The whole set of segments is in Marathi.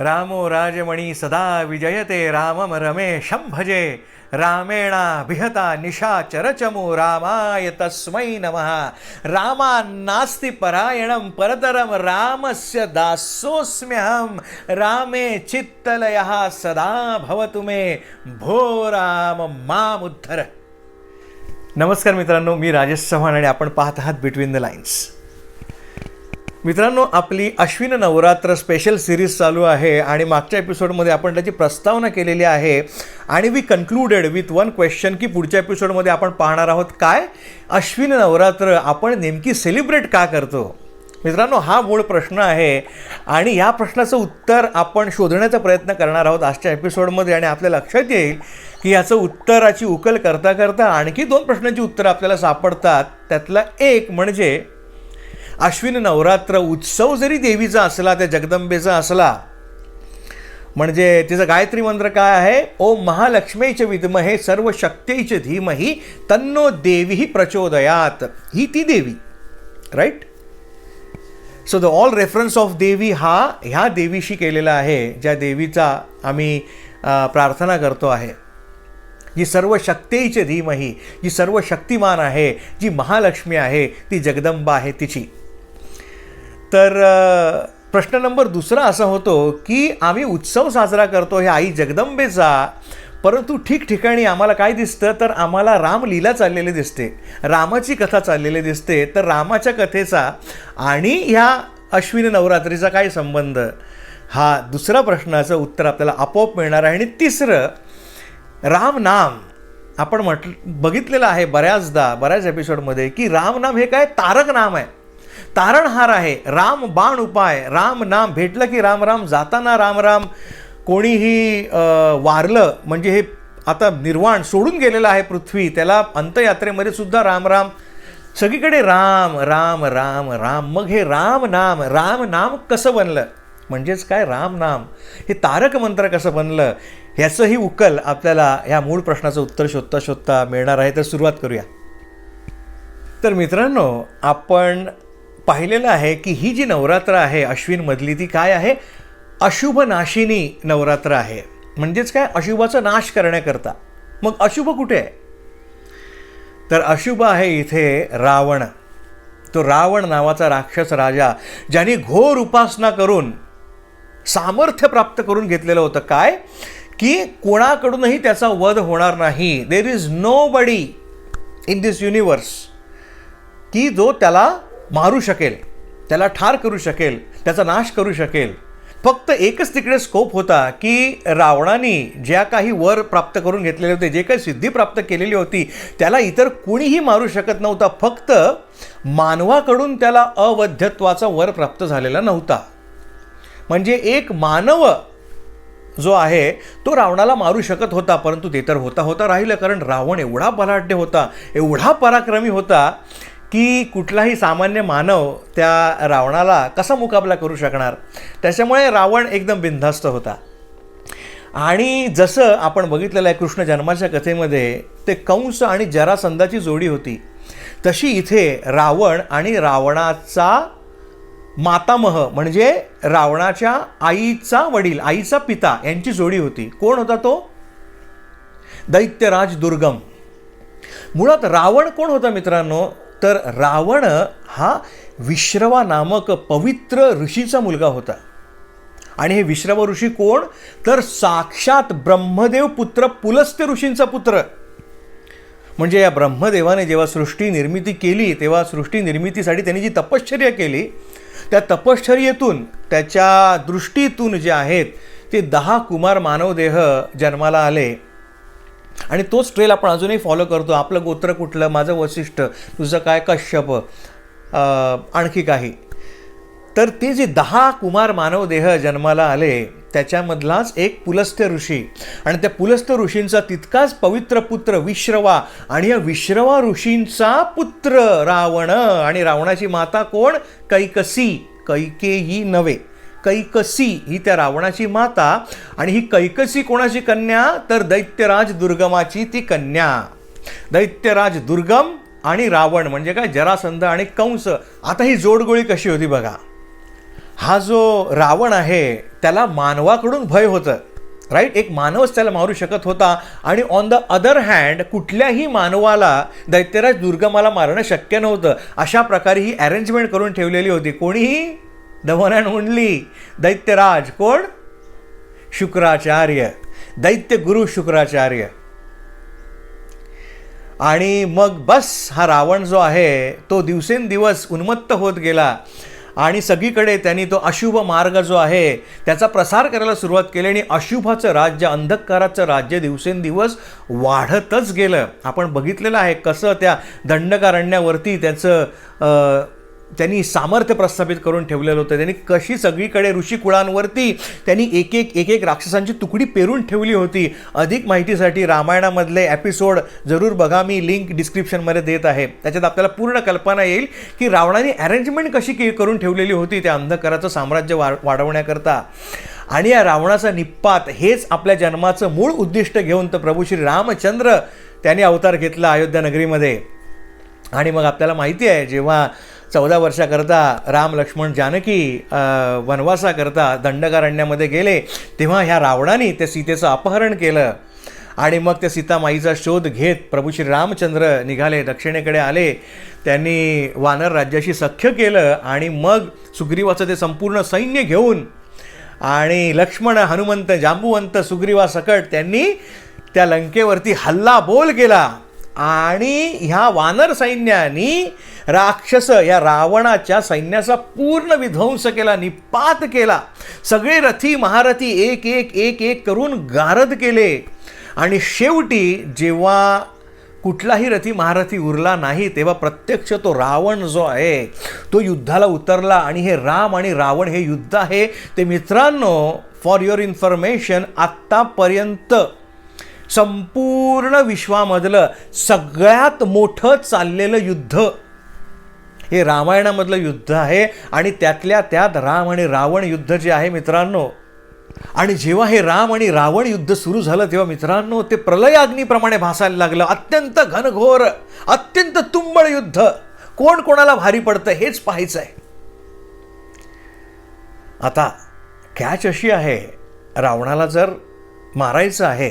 रामो राजमणी सदा विजयते रामम रमेशं भजे रामेणाभिहता निशाचरचमो रामाय तस्मै नमः रामान्नास्ति परायणं परतरं रामस्य दासोऽस्म्यहं रामे चित्तलयः सदा भवतु मे भो राम मामुद्धर. नमस्कार मित्रांनो, मी राजेश चव्हाण आणि आपण पाहत आहात बिटवीन द लाईन्स. मित्रांनो, आपली अश्विन नवरात्र स्पेशल सिरीज चालू आहे आणि मागच्या एपिसोडमध्ये आपण त्याची प्रस्तावना केलेली आहे आणि वी कन्क्लूडेड विथ वन क्वेश्चन की पुढच्या एपिसोडमध्ये आपण पाहणार आहोत काय अश्विन नवरात्र आपण नेमकी सेलिब्रेट का करतो. मित्रांनो, हा मूळ प्रश्न आहे आणि या प्रश्नाचं उत्तर आपण शोधण्याचा प्रयत्न करणार आहोत आजच्या एपिसोडमध्ये. आणि आपल्या लक्षात येईल की याचं उत्तराची उकल करता करता आणखी दोन प्रश्नांची उत्तरं आपल्याला सापडतात. त्यातला एक म्हणजे अश्विन नवरात्र उत्सव जरी देवीचा असला, त्या जगदंबेचा असला, म्हणजे तिचं गायत्री मंत्र काय आहे, ओम महालक्ष्मीचे विद्महे सर्व शक्तीचे धीमहि तन्नो देवी प्रचोदयात. ही ती देवी, right. So the all reference of देवी हा ह्या देवीशी केलेला आहे, ज्या देवीचा आम्ही प्रार्थना करतो आहे, जी सर्व शक्तीचे धीमहि, जी सर्व शक्तिमान आहे, जी महालक्ष्मी आहे, ती जगदंबा आहे तिची. तर प्रश्न नंबर दुसरा असा होतो की आम्ही उत्सव साजरा करतो हे आई जगदंबेचा, परंतु ठिकठिकाणी आम्हाला काय दिसतं, तर आम्हाला रामलीला चाललेली दिसते, रामाची कथा चाललेली दिसते. तर रामाच्या कथेचा आणि ह्या अश्विन नवरात्रीचा काय संबंध, हा दुसरा प्रश्नाचं उत्तर आपल्याला आपोआप मिळणार आहे. आणि तिसरं, राम नाम आपण बघितलेलं आहे बऱ्याच एपिसोडमध्ये की राम नाम हे काय तारक नाम आहे, तारणहार आहे. राम बाण उपाय, राम नाम भेटलं की राम राम, जाताना राम राम. कोणीही वारलं म्हणजे हे आता निर्वाण सोडून गेलेलं आहे पृथ्वी, त्याला अंत्ययात्रेमध्ये सुद्धा राम राम, सगळीकडे राम राम राम राम. मग हे राम नाम कसं बनलं, म्हणजेच काय राम नाम हे तारक मंत्र कसं बनलं, ह्याचंही उकल आपल्याला ह्या मूळ प्रश्नाचं उत्तर शोधता शोधता मिळणार आहे. तर सुरुवात करूया. तर मित्रांनो, आपण पाहिलेलं आहे की ही जी नवरात्र आहे अश्विनमधली ती काय आहे, अशुभ नाशिनी नवरात्र आहे. म्हणजेच काय, अशुभाचा नाश करण्याकरता. मग अशुभ कुठे आहे, तर अशुभ आहे इथे रावण. तो रावण नावाचा राक्षस राजा, ज्याने घोर उपासना करून सामर्थ्य प्राप्त करून घेतलेलं होतं. काय की कोणाकडूनही त्याचा वध होणार नाही. There is nobody in this universe की जो त्याला मारू शकेल, त्याला ठार करू शकेल, त्याचा नाश करू शकेल. फक्त एकच तिकडे स्कोप होता की रावणाने ज्या काही वर प्राप्त करून घेतलेले होते, जे काही सिद्धी प्राप्त केलेली होती, त्याला इतर कुणीही मारू शकत नव्हता. फक्त मानवाकडून त्याला अवध्यत्वाचा वर प्राप्त झालेला नव्हता. म्हणजे एक मानव जो आहे तो रावणाला मारू शकत होता, परंतु ते तर होता राहिलं. कारण रावण एवढा बलाढ्य होता, एवढा पराक्रमी होता की कुठलाही सामान्य मानव त्या रावणाला कसा मुकाबला करू शकणार. त्याच्यामुळे रावण एकदम बिनधास्त होता. आणि जसं आपण बघितलेलं आहे कृष्ण जन्माच्या कथेमध्ये ते कंस आणि जरासंधाची जोडी होती, तशी इथे रावण आणि रावणाचा मातामह म्हणजे रावणाच्या आईचा वडील, आईचा पिता यांची जोडी होती. कोण होता तो, दैत्यराज दुर्गम. मुळात रावण कोण होता मित्रांनो, तर रावण हा विश्रवा नामक पवित्र ऋषीचा मुलगा होता. आणि हे विश्रवा ऋषी कोण, तर साक्षात ब्रह्मदेव पुत्र पुलस्त्य ऋषींचा पुत्र. म्हणजे या ब्रह्मदेवाने जेव्हा सृष्टी निर्मिती केली, तेव्हा सृष्टी निर्मितीसाठी त्यांनी जी तपश्चर्या केली, त्या तपश्चर्येतून, त्याच्या दृष्टीतून जे आहेत ते 10 कुमार मानवदेह जन्माला आले. आणि तोच ट्रेल आपण अजूनही फॉलो करतो. आपलं गोत्र कुठलं, माझं वसिष्ठ, तुझं काय कश्यप, आणखी काही. तर ते जे 10 कुमार मानवदेह जन्माला आले त्याच्यामधलाच एक पुलस्त्य ऋषी. आणि त्या पुलस्त्य ऋषींचा तितकाच पवित्र पुत्र विश्रवा. आणि या विश्रवा ऋषींचा पुत्र रावण. आणि रावणाची माता कोण, कैकसी, कैकेयी नव्हे, कैकसी ही त्या रावणाची माता. आणि ही कैकसी कोणाची कन्या, तर दैत्यराज दुर्गमाची ती कन्या. दैत्यराज दुर्गम आणि रावण म्हणजे काय, जरासंध आणि कंस. आता ही जोडगोळी कशी होती बघा. हा जो रावण आहे त्याला मानवाकडून भय होतं, राईट. एक मानवच त्याला मारू शकत होता. आणि ऑन द अदर हँड कुठल्याही मानवाला दैत्यराज दुर्गमाला मारणं शक्य नव्हतं. अशा प्रकारे ही अरेंजमेंट करून ठेवलेली होती. कोणीही, द वन अँड ओनली दैत्यराज. कोण? शुक्राचार्य, दैत्य गुरु शुक्राचार्य. आणि मग बस हा रावण जो आहे तो दिवसेंदिवस उन्मत्त होत गेला आणि सगळीकडे त्यांनी तो अशुभ मार्ग जो आहे त्याचा प्रसार करायला सुरुवात केली आणि अशुभाचं राज्य, अंधकाराचं राज्य दिवसेंदिवस वाढतच गेलं. आपण बघितलेलं आहे कसं त्या दंडकारण्यावरती त्यांनी सामर्थ्य प्रस्थापित करून ठेवलेलं होतं. त्यांनी कशी सगळीकडे ऋषिकुळांवरती त्यांनी एक एक राक्षसांची तुकडी पेरून ठेवली होती. अधिक माहितीसाठी रामायणामधले एपिसोड जरूर बघा, मी लिंक डिस्क्रिप्शनमध्ये देत आहे. त्याच्यात आपल्याला पूर्ण कल्पना येईल की रावणाने अरेंजमेंट कशी करून ठेवलेली होती त्या अंधकाराचं साम्राज्य वाढवण्याकरता. आणि या रावणाचा निपात हेच आपल्या जन्माचं मूळ उद्दिष्ट घेऊन तर प्रभू श्री रामचंद्र त्यांनी अवतार घेतला अयोध्या नगरीमध्ये. आणि मग आपल्याला माहिती आहे जेव्हा 14 वर्षाकरता राम लक्ष्मण जानकी वनवासाकरता दंडकारण्यामध्ये गेले तेव्हा ह्या रावणाने त्या सीतेचं अपहरण केलं. आणि मग त्या सीतामाईचा शोध घेत प्रभू श्री रामचंद्र निघाले, दक्षिणेकडे आले. त्यांनी वानर राज्याशी सख्य केलं आणि मग सुग्रीवाचं ते संपूर्ण सैन्य घेऊन आणि लक्ष्मण, हनुमंत, जांबुवंत, सुग्रीवासकट त्यांनी त्या लंकेवरती हल्लाबोल केला. आणि ह्या वानर सैन्यानी राक्षस या रावणाच्या सैन्याचा पूर्ण विध्वंस केला, निपात केला. सगळे रथी महारथी एक एक करून गारद केले. आणि शेवटी जेव्हा कुठलाही रथी महारथी उरला नाही तेव्हा प्रत्यक्ष तो रावण जो आहे तो युद्धाला उतरला. आणि हे राम आणि रावण हे युद्ध आहे ते मित्रांनो, फॉर युअर इन्फॉर्मेशन, आत्तापर्यंत संपूर्ण विश्वामधलं सगळ्यात मोठं चाललेलं युद्ध हे रामायणामधलं युद्ध आहे. आणि त्यातल्या त्यात राम आणि रावण युद्ध जे आहे मित्रांनो, आणि जेव्हा हे राम आणि रावण युद्ध सुरू झालं तेव्हा मित्रांनो ते प्रलयाग्नीप्रमाणे भासायला लागलं. अत्यंत घनघोर, अत्यंत तुंबळ युद्ध. कोण कोणाला भारी पडतं हेच पाहायचं आहे. आता कॅच अशी आहे, रावणाला जर मारायचं आहे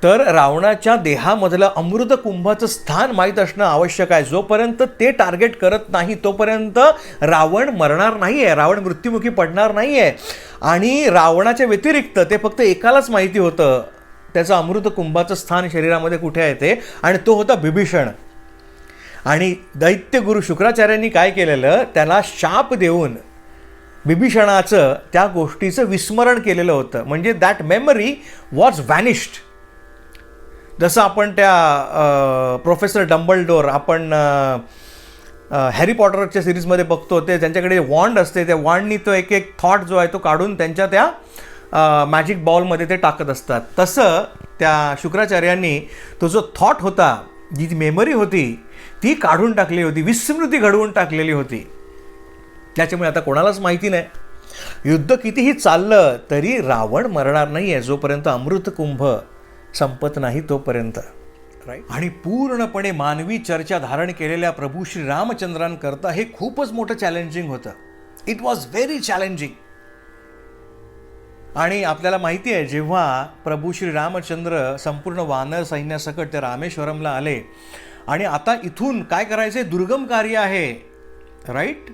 तर रावणाच्या देहामधलं अमृत कुंभाचं स्थान माहीत असणं आवश्यक आहे. जोपर्यंत ते टार्गेट करत नाही तोपर्यंत रावण मरणार नाही आहे, रावण मृत्युमुखी पडणार नाही आहे. आणि रावणाच्या व्यतिरिक्त ते फक्त एकालाच माहिती होतं त्याचं अमृत कुंभाचं स्थान शरीरामध्ये कुठे आहे ते, आणि तो होता बिभीषण. आणि दैत्यगुरु शुक्राचार्यांनी काय केलेलं, त्याला शाप देऊन बिभीषणाचं त्या गोष्टीचं विस्मरण केलेलं होतं. म्हणजे दॅट मेमरी वॉज व्हॅनिश्ड. जसं आपण त्या प्रोफेसर डंबलडोर आपण हॅरी पॉटरच्या सिरीजमध्ये बघतो, ते त्यांच्याकडे वॉन्ड असते, त्या वॉन्डनी तो एक थॉट जो आहे तो काढून त्यांच्या त्या मॅजिक बॉलमध्ये ते टाकत असतात. तसं त्या शुक्राचार्यांनी तो जो थॉट होता, जी मेमरी होती ती काढून टाकली होती, विस्मृती घडवून टाकलेली होती. त्याच्यामुळे आता कोणालाच माहिती नाही, युद्ध कितीही चाललं तरी रावण मरणार नाही आहे जोपर्यंत अमृतकुंभ संपत नाही तोपर्यंत, राईट. आणि पूर्णपणे मानवी चर्चा धारण केलेल्या प्रभू श्री रामचंद्रांकरता हे खूपच मोठं चॅलेंजिंग होतं. It was very challenging. आणि आपल्याला माहिती आहे जेव्हा प्रभू श्री रामचंद्र संपूर्ण वानर सैन्यासकट ते रामेश्वरमला आले आणि आता इथून काय करायचं आहे, दुर्गम कार्य आहे, राईट.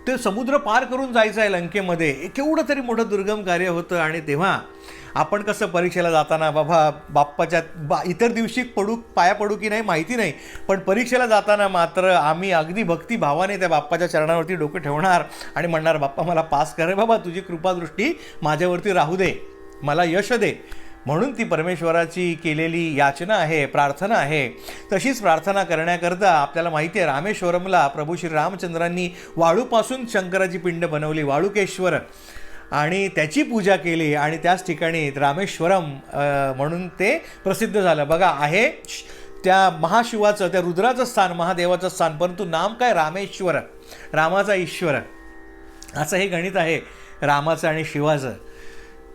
ते समुद्र पार करून जायचं आहे लंकेमध्ये, केवढं तरी मोठं दुर्गम कार्य होतं. आणि तेव्हा आपण कसं परीक्षेला जाताना बाप्पाच्या इतर दिवशी पाया पडू की नाही माहिती नाही, पण परीक्षेला जाताना मात्र आम्ही अगदी भक्तिभावाने त्या बाप्पाच्या चरणावरती डोकं ठेवणार आणि म्हणणार, बाप्पा मला पास कर रे बाबा, तुझी कृपादृष्टी माझ्यावरती राहू दे, मला यश दे. म्हणून ती परमेश्वराची केलेली याचना आहे, प्रार्थना आहे. तशीच प्रार्थना करण्याकरता आपल्याला माहिती आहे रामेश्वरमला प्रभू श्री रामचंद्रांनी वाळूपासून शंकराची पिंड बनवली, वाळुकेश्वर, आणि त्याची पूजा केली आणि त्याच ठिकाणी रामेश्वरम म्हणून ते प्रसिद्ध झालं. बघा, आहे त्या महाशिवाचं, त्या रुद्राचं स्थान, महादेवाचं स्थान, परंतु नाम काय, रामेश्वर, रामाचा ईश्वर. असं हे गणित आहे रामाचं आणि शिवाचं.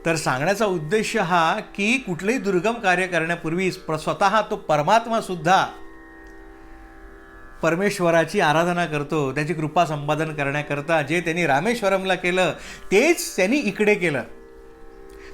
तर सांगण्याचा उद्देश हा की कुठलंही दुर्गम कार्य करण्यापूर्वी स्वतः तो परमात्मा सुद्धा परमेश्वराची आराधना करतो, त्याची कृपा संपादन करण्याकरता जे त्यांनी रामेश्वरमला केलं तेच त्यांनी इकडे केलं.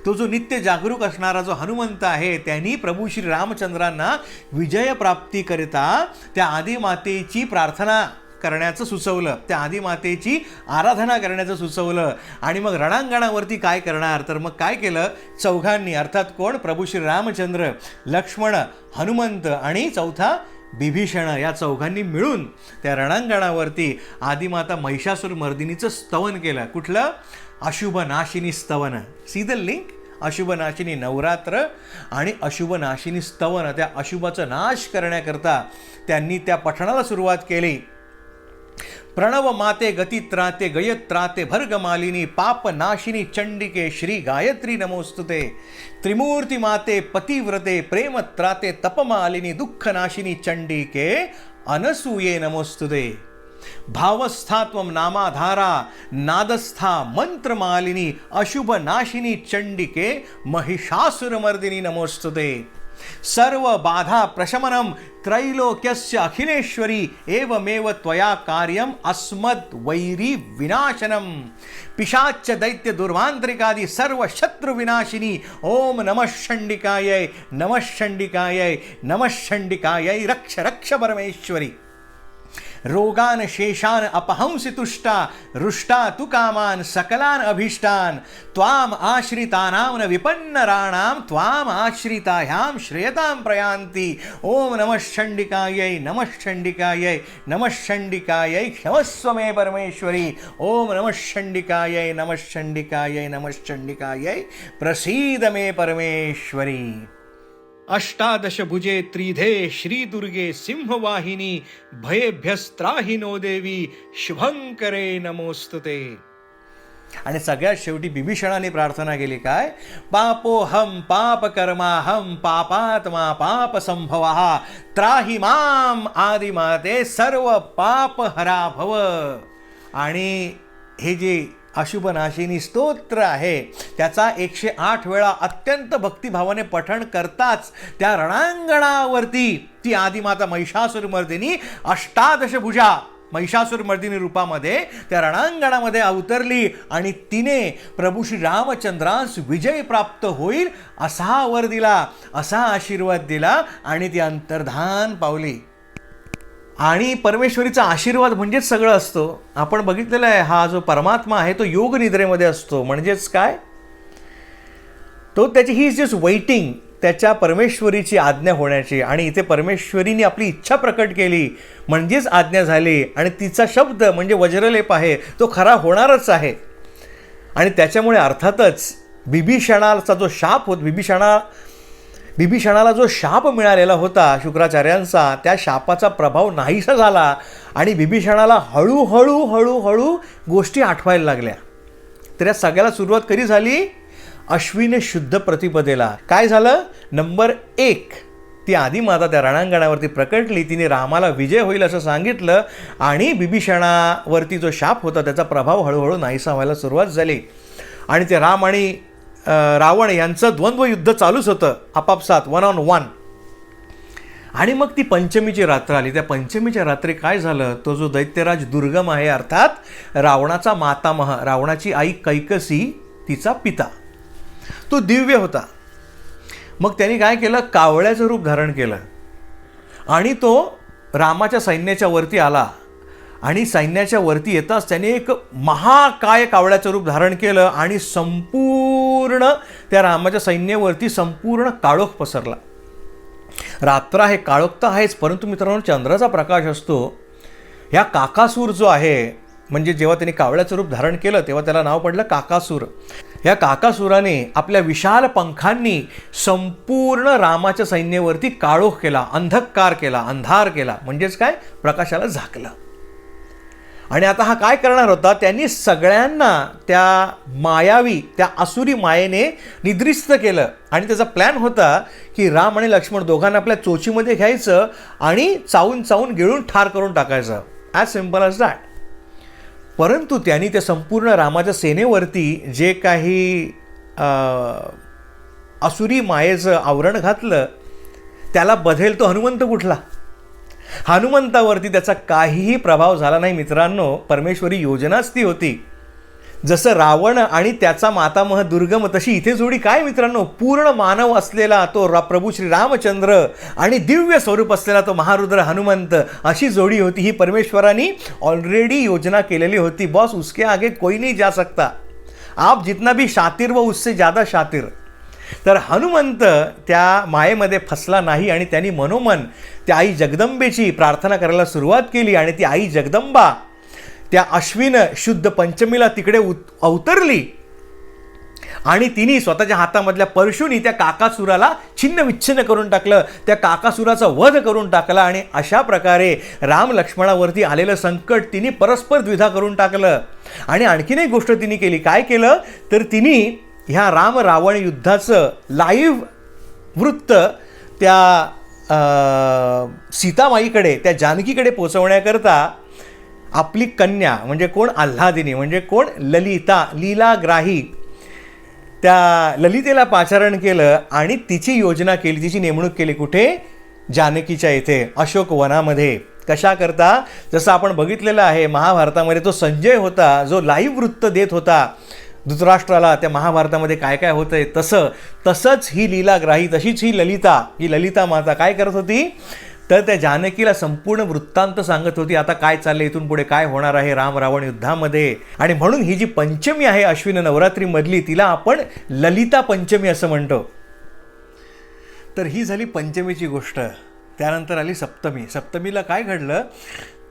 तो जो नित्य जागरूक असणारा जो हनुमंत आहे त्यांनी प्रभू श्री रामचंद्रांना विजयप्राप्तीकरिता त्या आदिमातेची प्रार्थना करण्याचं सुचवलं, त्या आदिमातेची आराधना करण्याचं सुचवलं. आणि मग रणांगणावरती काय करणार, तर मग काय केलं, चौघांनी अर्थात कोण, प्रभू श्री रामचंद्र, लक्ष्मण, हनुमंत आणि चौथा बिभीषण, या चौघांनी मिळून त्या रणांगणावरती आदिमाता महिषासुर मर्दिनीचं स्तवन केलं. कुठलं, अशुभनाशिनी स्तवन. सी द लिंक, अशुभनाशिनी नवरात्र आणि अशुभनाशिनी स्तवन, त्या अशुभाचा नाश करण्याकरता त्यांनी त्या पठणाला सुरुवात केली. प्रणव माते गतित्राते गयत्राते भर्गमालिनी पापनाशिनी चंडिके श्री गायत्री नमोस्तुते. त्रिमूर्ती माते पतिव्रते प्रेमत्राते तपमालिनी दुःखनाशिनी चंडिके अनसूये नमोस्तुते. भावस्था त्वं नामाधारा नादस्था मंत्रमालिनी अशुभनाशिनी चंडिके महिषासुरमर्दिनी नमोस्तुते. सर्व बाधा प्रशमनम त्रैलोक्यस्य अखिलेश्वरी एवमेव त्वया कार्यम अस्मद् वैरी विनाशनम. पिशाच दैत्य दुर्मांत्रिकादि सर्व शत्रु विनाशिनी. ओम नमः षण्डिकायै नमः षण्डिकायै नमः षण्डिकायै. रक्ष रक्ष परमेश्वरी. रोगान शेषान अपहंसि तुष्टा रुष्टा तु कामान सकलान अभीष्टान. त्वाम आश्रितानां न विपन्नराणां त्वाम आश्रितायां श्रेयतां प्रयान्ति. ओम नमः षण्डिकायै नमः षण्डिकायै नमः षण्डिकायै. क्षमस्व मे परमेश्वरी. ओम नमः षण्डिकायै नमः षण्डिकायै नमः षण्डिकायै. प्रसीद मे परमेश्वरी. अष्टादश भुजे त्रिधे श्री दुर्गे सिंहवाहिनी भयेभ्यस्त्राहिनो देवी शुभंकरे नमोस्तुते. आणि सगळ्यात शेवटी बिभीषणाने प्रार्थना केली काय, पापोहम पापकर्माहम पापात्मा पाप संभवः त्राहि माम आदिमाते सर्व पाप हरा भव. आणि हे जे अशुभनाशिनी स्तोत्र आहे त्याचा 108 वेळा अत्यंत भक्तिभावाने पठण करताच त्या रणांगणावरती ती आदिमाता महिषासुरमर्दिनी अष्टादश भुजा महिषासुरमर्दिनी रूपामध्ये त्या रणांगणामध्ये अवतरली आणि तिने प्रभू श्री रामचंद्रांस विजय प्राप्त होईल असा वर दिला, असा आशीर्वाद दिला आणि ती अंतर्धान पावली. आणि परमेश्वरीचा आशीर्वाद म्हणजेच सगळं असतो. आपण बघितलेलं आहे, हा जो परमात्मा आहे तो योग निद्रेमध्ये असतो. म्हणजेच काय, तो त्याची ही इज जस्ट वेटिंग त्याच्या परमेश्वरीची आज्ञा होण्याची. आणि इथे परमेश्वरीने आपली इच्छा प्रकट केली म्हणजेच आज्ञा झाली. आणि तिचा शब्द म्हणजे वज्रलेप आहे तो खरा होणारच आहे. आणि त्याच्यामुळे अर्थातच बिभीषणाचा जो शाप बिभीषणाला जो शाप मिळालेला होता शुक्राचार्यांचा, त्या शापाचा प्रभाव नाहीसा झाला आणि बिभीषणाला हळूहळू हळूहळू गोष्टी आठवायला लागल्या. तर या सगळ्याला सुरुवात कधी झाली, अश्विन शुद्ध प्रतिपदेला. काय झालं, नंबर 1 ती आदिमाता त्या रणांगणावरती प्रकटली, तिने रामाला विजय होईल असं सांगितलं आणि बिभीषणावरती जो शाप होता त्याचा प्रभाव हळूहळू नाहीसा व्हायला सुरुवात झाली. आणि ते राम आणि रावण यांचं द्वंद्व युद्ध चालूच होतं आपापसात, 1 on 1. आणि मग ती पंचमीची रात्र आली. त्या पंचमीच्या रात्री काय झालं, तो जो दैत्यराज दुर्गम आहे अर्थात रावणाचा मातामह, रावणाची आई कैकसी, तिचा पिता, तो दिव्य होता. मग त्यांनी काय केलं, कावळ्याचं रूप धारण केलं आणि तो रामाच्या सैन्याच्या वरती आला. आणि सैन्याच्या वरती येताच त्याने एक महाकाय कावळ्याचं रूप धारण केलं आणि संपूर्ण त्या रामाच्या सैन्यावरती संपूर्ण काळोख पसरला. रात्र आहे, काळोख तर आहेच, परंतु मित्रांनो चंद्राचा प्रकाश असतो. ह्या काकासूर जो आहे, म्हणजे जेव्हा त्यांनी कावळ्याचं रूप धारण केलं तेव्हा त्याला नाव पडलं काकासूर. या काकासुराने आपल्या विशाल पंखांनी संपूर्ण रामाच्या सैन्यावरती काळोख केला, अंधकार केला, अंधार केला, म्हणजेच काय, प्रकाशाला झाकलं. आणि आता हा काय करणार होता, त्यांनी सगळ्यांना त्या मायावी, त्या आसुरी मायेने निद्रिस्त केलं. आणि त्याचा प्लॅन होता की राम आणि लक्ष्मण दोघांना आपल्या चोचीमध्ये घ्यायचं आणि चावून चावून गिळून ठार करून टाकायचं, ॲज सिम्पल ॲज दॅट. परंतु त्यांनी त्या संपूर्ण रामाच्या सेनेवरती जे काही आसुरी मायेचं आवरण घातलं त्याला बधेल तो हनुमंत कुठला. हनुमंतावरती त्याचा काहीही प्रभाव झाला नाही मित्रांनो. परमेश्वरी योजनाच ती होती. जसं रावण आणि त्याचा मातामह दुर्गम, तशी इथे जोडी काय मित्रांनो, पूर्ण मानव असलेला तो प्रभू श्री रामचंद्र आणि दिव्य स्वरूप असलेला तो महारुद्र हनुमंत, अशी जोडी होती. ही परमेश्वराने ऑलरेडी योजना केलेली होती. बॉस, उसके आगे कोई नहीं जा सकता, आप जितना भी शातिर व उससे ज़्यादा शातिर. तर हनुमंत त्या मायेमध्ये फसला नाही आणि त्यांनी मनोमन त्या आई जगदंबेची प्रार्थना करायला सुरुवात केली. आणि ती आई जगदंबा त्या अश्विन शुद्ध पंचमीला तिकडे अवतरली आणि तिने स्वतःच्या हातामधल्या परशुनी त्या काकासुराला छिन्न विच्छिन्न करून टाकलं, त्या काकासुराचा वध करून टाकला. आणि अशा प्रकारे राम लक्ष्मणावरती आलेलं संकट तिने परस्पर द्विधा करून टाकलं. आणि आणखीन एक गोष्ट तिने केली. काय केलं तर तिने ह्या राम रावण युद्धाचं लाईव्ह वृत्त त्या सीतामाईकडे, त्या जानकीकडे पोचवण्याकरता आपली कन्या म्हणजे कोण, आल्हादिनी म्हणजे कोण, ललिता, लीलाग्राही, त्या ललितेला पाचारण केलं आणि तिची योजना केली, तिची नेमणूक केली. कुठे? जानकीच्या इथे अशोक वनामध्ये. कशा करता? जसं आपण बघितलेलं आहे महाभारतामध्ये, तो संजय होता जो लाईव्ह वृत्त देत होता धृतराष्ट्राला त्या महाभारतामध्ये काय काय होतंय, तसंच ही लीलाग्राही, तशीच ही ललिता माता काय करत होती तर त्या जानकीला संपूर्ण वृत्तांत सांगत होती. आता काय चाललंय, इथून पुढे काय होणार आहे राम रावण युद्धामध्ये. आणि म्हणून ही जी पंचमी आहे अश्विन नवरात्रीमधली, तिला आपण ललिता पंचमी असं म्हणतो. तर ही झाली पंचमीची गोष्ट. त्यानंतर आली सप्तमी. सप्तमीला काय घडलं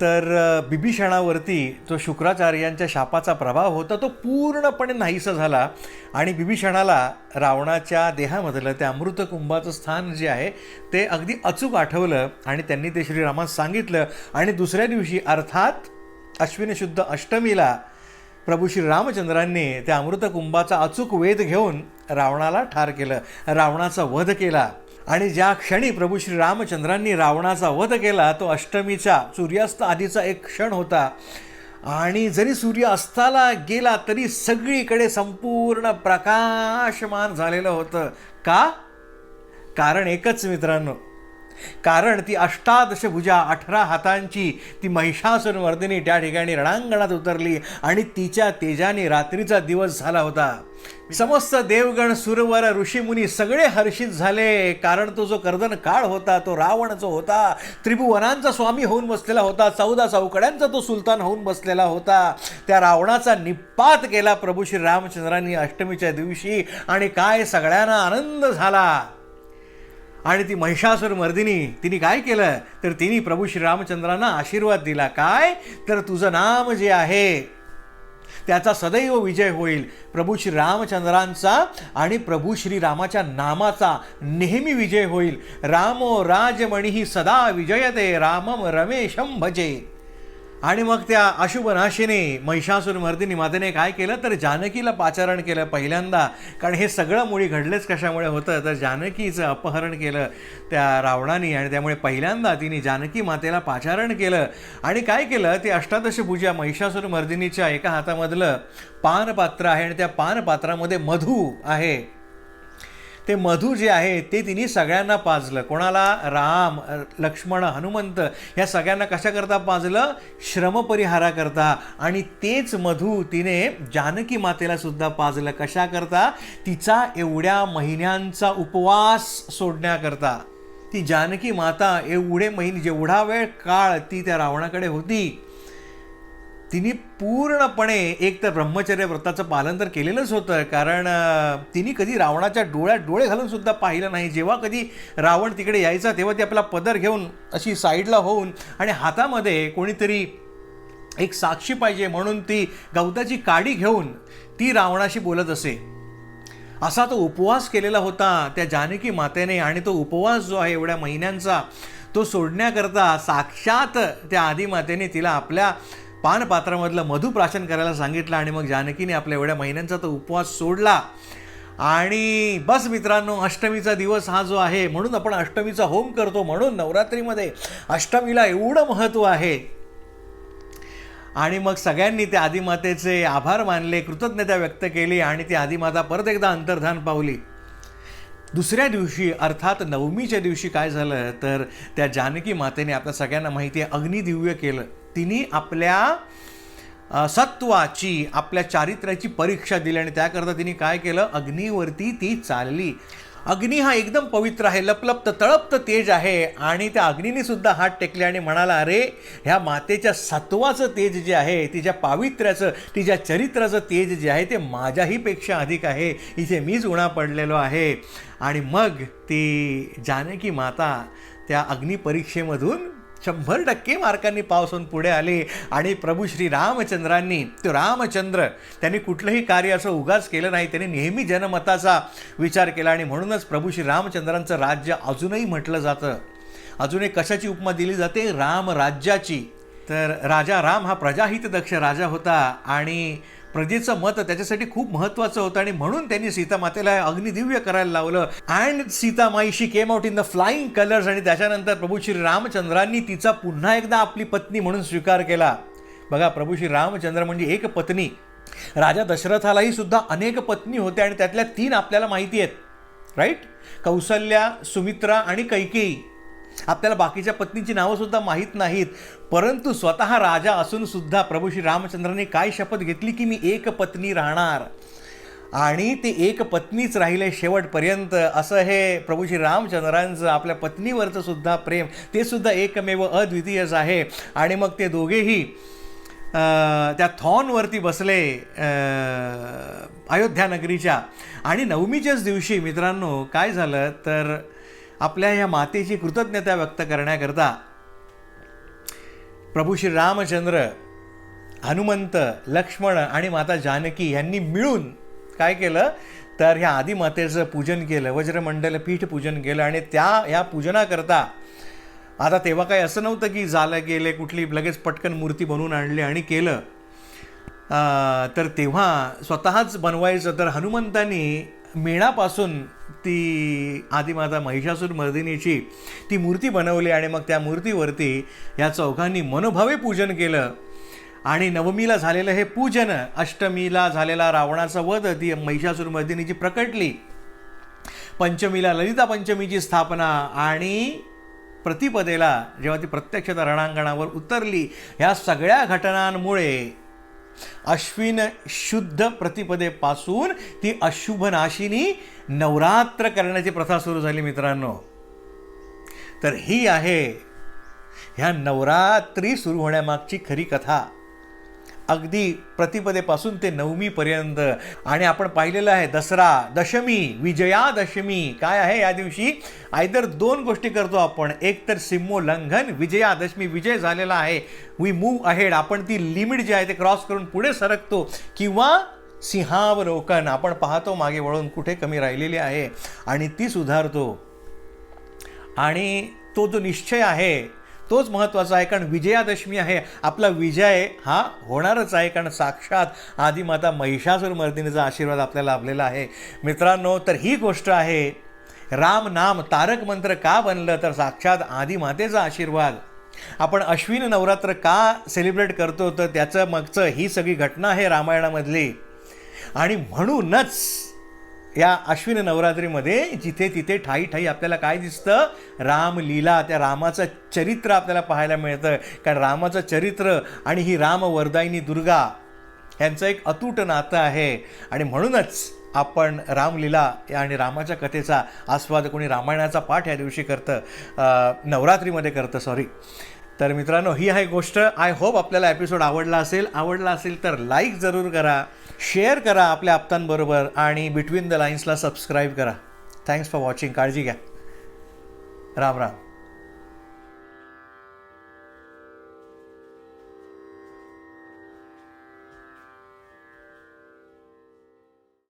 तर बिभीषणावरती जो शुक्राचार्यांच्या शापाचा प्रभाव होता तो पूर्णपणे नाहीसा झाला आणि बिभीषणाला रावणाच्या देहामधलं त्या अमृतकुंभाचं स्थान जे आहे ते अगदी अचूक आठवलं आणि त्यांनी ते श्रीरामास सांगितलं. आणि दुसऱ्या दिवशी अर्थात अश्विन शुद्ध अष्टमीला प्रभू श्री रामचंद्रांनी त्या अमृतकुंभाचा अचूक वेध घेऊन रावणाला ठार केलं, रावणाचा वध केला. आणि ज्या क्षणी प्रभू श्री रामचंद्रांनी रावणाचा वध केला तो अष्टमीचा सूर्यास्त आधीचा एक क्षण होता. आणि जरी सूर्य अस्ताला गेला तरी सगळीकडे संपूर्ण प्रकाशमान झालेलं होतं. का? कारण एकच मित्रांनो, कारण ती अष्टादशभुजा 18 हातांची ती महिषासुरमर्दिनी त्या ठिकाणी रणांगणात उतरली आणि तिच्या तेजाने रात्रीचा दिवस झाला होता. समस्त देवगण, सुरवर, ऋषीमुनी सगळे हर्षित झाले. कारण तो जो कर्दन काळ होता तो रावण जो होता त्रिभुवनांचा स्वामी होऊन बसलेला होता, 14 चौकड्यांचा तो सुलतान होऊन बसलेला होता, त्या रावणाचा निपात केला प्रभू श्री रामचंद्रांनी अष्टमीच्या दिवशी. आणि काय सगळ्यांना आनंद झाला. आणि ती महिषासुरमर्दिनी तिने काय केलं तर तिने प्रभू श्रीरामचंद्रांना आशीर्वाद दिला. काय तर तुझं नाम जे आहे त्याचा सदैव विजय होईल. प्रभू श्री रामचंद्रांचा आणि प्रभू श्रीरामाच्या नामाचा नेहमी विजय होईल. रामो राजमणीही सदा विजयते, रामम रमेशम भजे. आणि मग त्या अशुभनाशिनी महिषासुरमर्दिनी मातेने काय केलं तर जानकीला पाचारण केलं पहिल्यांदा. कारण हे सगळं मुळी घडलेच कशामुळे होतं तर जानकीचं अपहरण केलं त्या रावणाने आणि त्यामुळे पहिल्यांदा तिने जानकी मातेला पाचारण केलं. आणि काय केलं ते अष्टादशभुजा महिषासुरमर्दिनीच्या एका हातामधलं पानपात्र आहे आणि त्या पानपात्रामध्ये मधू आहे. ते मधू जे आहे ते तिने सगळ्यांना पाजलं. कोणाला? राम, लक्ष्मण, हनुमंत ह्या सगळ्यांना कशाकरता पाजलं? श्रमपरिहाराकरता. आणि तेच मधू तिने जानकी मातेला सुद्धा पाजलं. कशाकरता? तिचा एवढ्या महिन्यांचा उपवास सोडण्याकरता. ती जानकी माता एवढे महिने, जेवढा वेळ काळ ती त्या रावणाकडे होती, तिने पूर्णपणे एक तर ब्रह्मचर्य व्रताचं पालन तर केलेलंच होतं. कारण तिने कधी रावणाच्या डोळ्यात डोळे घालून सुद्धा पाहिलं नाही. जेव्हा कधी रावण तिकडे यायचा तेव्हा ती आपला पदर घेऊन अशी साईडला होऊन आणि हातामध्ये कोणीतरी एक साक्षी पाहिजे म्हणून ती गवताची काडी घेऊन ती रावणाशी बोलत असे. असा तो उपवास केलेला होता त्या जानकी मातेने. आणि तो उपवास जो आहे एवढ्या महिन्यांचा तो सोडण्याकरता साक्षात त्या आदिमातेने तिला आपल्या पानपात्रामधलं मधु प्राशन करायला सांगितलं. आणि मग जानकीने आपल्या एवढ्या महिन्यांचा तो उपवास सोडला. आणि बस मित्रांनो, अष्टमीचा दिवस हा जो आहे म्हणून आपण अष्टमीचा होम करतो. म्हणून नवरात्रीमध्ये अष्टमीला एवढं महत्त्व आहे. आणि मग सगळ्यांनी त्या आदिमातेचे आभार मानले, कृतज्ञता व्यक्त केली आणि ती आदिमाता परत एकदा अंतर्धान पावली. दुसऱ्या दिवशी अर्थात नवमीच्या दिवशी काय झालं तर त्या जानकी मातेने आपल्या सगळ्यांना माहिती आहे अग्निदिव्य केलं. तिने आपल्या सत्वाची आपल्या चारित्र्याची परीक्षा दिली आणि त्याकरता तिने काय केलं अग्नीवरती ती चालली. अग्नी हा एकदम पवित्र आहे, लपलपत तळपत तेज आहे आणि त्या अग्नीने सुद्धा हात टेकले आणि म्हणाला अरे ह्या मातेच्या सत्वाचं तेज जे आहे तिच्या पावित्र्याचं तिच्या चरित्राचं तेज जे आहे ते माझ्याही पेक्षा अधिक आहे, इथे मीच उणा पडलेलो आहे. आणि मग ती जानकी माता त्या अग्निपरीक्षेमधून 100% मार्कांनी पास होऊन पुढे आले आणि प्रभू श्री रामचंद्रांनी तो रामचंद्र त्यांनी कुठलंही कार्य असं उगाच केलं नाही, त्यांनी नेहमी जनमताचा विचार केला आणि म्हणूनच प्रभू श्री रामचंद्रांचं राज्य अजूनही म्हटलं जातं. अजून एक कशाची उपमा दिली जाते रामराज्याची. तर राजा राम हा प्रजाहितदक्ष राजा होता आणि प्रजेचं मत त्याच्यासाठी खूप महत्त्वाचं होतं आणि म्हणून त्यांनी सीतामातेला अग्निदिव्य करायला लावलं. And Sitamai she came out in the flying colours आणि त्याच्यानंतर प्रभू श्री रामचंद्रांनी तिचा पुन्हा एकदा आपली पत्नी म्हणून स्वीकार केला. बघा प्रभू श्री रामचंद्र म्हणजे एक पत्नी. राजा दशरथालाही सुद्धा अनेक पत्नी होत्या आणि त्यातल्या 3 आपल्याला माहिती आहेत, राईट? कौसल्या, सुमित्रा आणि कैकेयी. आपल्याला बाकीच्या पत्नीची नावंसुद्धा माहीत नाहीत, परंतु स्वतः राजा असून सुद्धा प्रभू श्री रामचंद्रांनी काय शपथ घेतली की मी एक पत्नी राहणार आणि ते एक पत्नीच राहिले शेवटपर्यंत. असं हे प्रभू श्री रामचंद्रांचं आपल्या पत्नीवरचं सुद्धा प्रेम ते सुद्धा एकमेव अद्वितीयच आहे. आणि मग ते दोघेही त्या थॉनवरती बसले अयोध्या नगरीच्या. आणि नवमीच्याच दिवशी मित्रांनो काय झालं तर आपल्या ह्या मातेची कृतज्ञता व्यक्त करण्याकरता प्रभू श्री रामचंद्र, हनुमंत, लक्ष्मण आणि माता जानकी यांनी मिळून काय केलं तर ह्या आदिमातेचं पूजन केलं, वज्रमंडल पीठ पूजन केलं. आणि या पूजनाकरता आता तेव्हा काही असं नव्हतं की झालं गेले कुठली लगेच पटकन मूर्ती बनवून आणली आणि केलं, तर तेव्हा स्वतःच बनवायचं. तर हनुमंतांनी मेणापासून ती आदिमाता महिषासूर मर्दिनीची ती मूर्ती बनवली आणि मग त्या मूर्तीवरती या चौघांनी मनोभावे पूजन केलं. आणि नवमीला झालेलं हे पूजन, अष्टमीला झालेला रावणाचा वध ती महिषासूर मर्दिनीची प्रकटली, पंचमीला ललिता पंचमीची स्थापना आणि प्रतिपदेला जेव्हा ती प्रत्यक्षतः रणांगणावर उतरली, ह्या सगळ्या घटनांमुळे अश्विन शुद्ध प्रतिपदेपासून ती अशुभ नाशिनी नवरात्र करण्याची प्रथा सुरू झाली मित्रांनो. तर ही आहे ह्या नवरात्री सुरू होण्यामागची खरी कथा, अगदी प्रतिपदेपासून ते नवमीपर्यंत. आणि आपण पाहिलेलं आहे दसरा, दशमी, विजयादशमी काय आहे या दिवशी आयदर 2 गोष्टी करतो आपण, एक तर सीमोल्लंघन, विजयादशमी विजय झालेला आहे, वी मूव्ह अहेड, आपण ती लिमिट जी आहे ते क्रॉस करून पुढे सरकतो, किंवा सिंहावलोकन, आपण पाहतो मागे वळून कुठे कमी राहिलेली आहे आणि ती सुधारतो. आणि तो जो निश्चय आहे तोच महत्त्वाचा आहे, कारण विजयादशमी आहे, आपला विजय हा होणारच आहे, कारण साक्षात आदिमाता महिषासूर मर्दिनीचा आशीर्वाद आपल्याला लाभलेला आहे मित्रांनो. तर ही गोष्ट आहे, राम नाम तारक मंत्र का बनलं तर साक्षात आदिमातेचा आशीर्वाद. आपण अश्विन नवरात्र का सेलिब्रेट करतो तर त्याचं मागचं ही सगळी घटना आहे रामायणामधली. आणि म्हणूनच या अश्विन नवरात्रीमध्ये जिथे तिथे ठाई ठाई आपल्याला काय दिसतं, रामलीला, त्या रामाचं चरित्र आपल्याला पाहायला मिळतं. कारण रामाचं चरित्र आणि ही रामवरदायिनी दुर्गा यांचं एक अतूट नातं आहे. आणि म्हणूनच आपण रामलीला आणि रामाच्या कथेचा आस्वाद, कोणी रामायणाचा पाठ या दिवशी करतं, नवरात्रीमध्ये करतं सॉरी. तर मित्रांनो ही आहे गोष्ट. आय होप आपल्याला एपिसोड आवडला असेल तर लाईक जरूर करा, शेअर करा आपल्या आप्तांबरोबर आणि बिटवीन द लाईन्सला सबस्क्राईब करा. Thanks for watching. काळजी घ्या. राम राम.